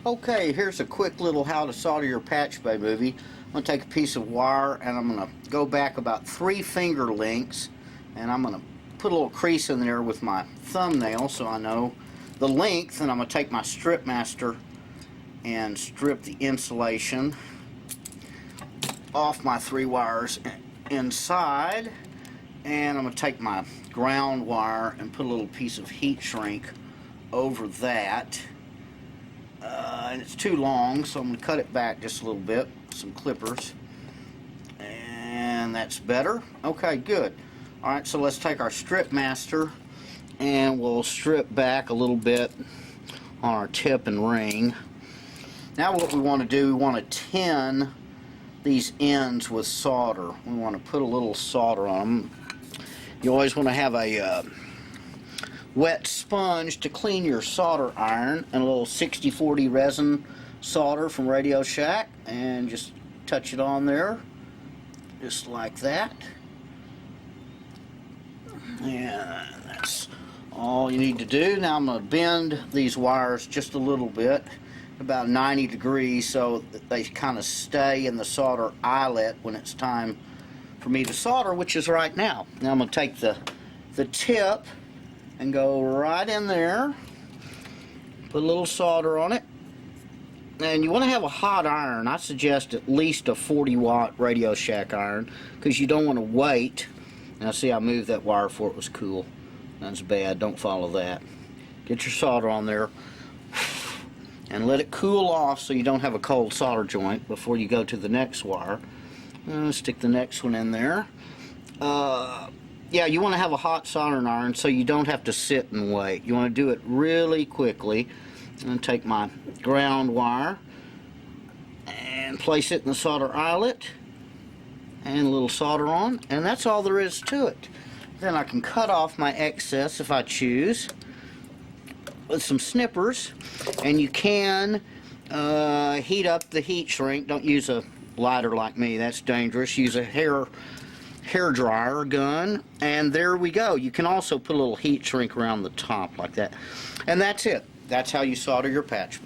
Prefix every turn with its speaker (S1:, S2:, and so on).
S1: Okay, here's a quick little how to solder your patchbay movie. I'm going to take a piece of wire and I'm going to go back about 3 finger lengths, and I'm going to put a little crease in there with my thumbnail so I know the length, and I'm going to take my strip master and strip the insulation off my 3 wires inside, and I'm going to take my ground wire and put a little piece of heat shrink over that. And it's too long, so I'm going to cut it back just a little bit, some clippers, and that's better. Okay, good. Alright, so let's take our strip master and we'll strip back a little bit on our tip and ring. Now what we want to do, we want to tin these ends with solder. We want to put a little solder on them. You always want to have a wet sponge to clean your solder iron, and a little 60-40 resin solder from Radio Shack, and just touch it on there just like that, and that's all you need to do. Now I'm going to bend these wires just a little bit, about 90 degrees, so that they kind of stay in the solder eyelet when it's time for me to solder, which is right now. Now I'm going to take the tip and go right in there, put a little solder on it, and you want to have a hot iron. I suggest at least a 40-watt Radio Shack iron, because you don't want to wait. Now see, I moved that wire before it was cool. That's bad, don't follow that. Get your solder on there and let it cool off so you don't have a cold solder joint before you go to the next wire. Stick the next one in there. Yeah, you want to have a hot soldering iron so you don't have to sit and wait. You want to do it really quickly. I'm going to take my ground wire and place it in the solder eyelet and a little solder on, and that's all there is to it. Then I can cut off my excess if I choose with some snippers, and you can heat up the heat shrink. Don't use a lighter like me, that's dangerous. Use a hair dryer gun, and there we go. You can also put a little heat shrink around the top like that, and that's it. That's how you solder your patch.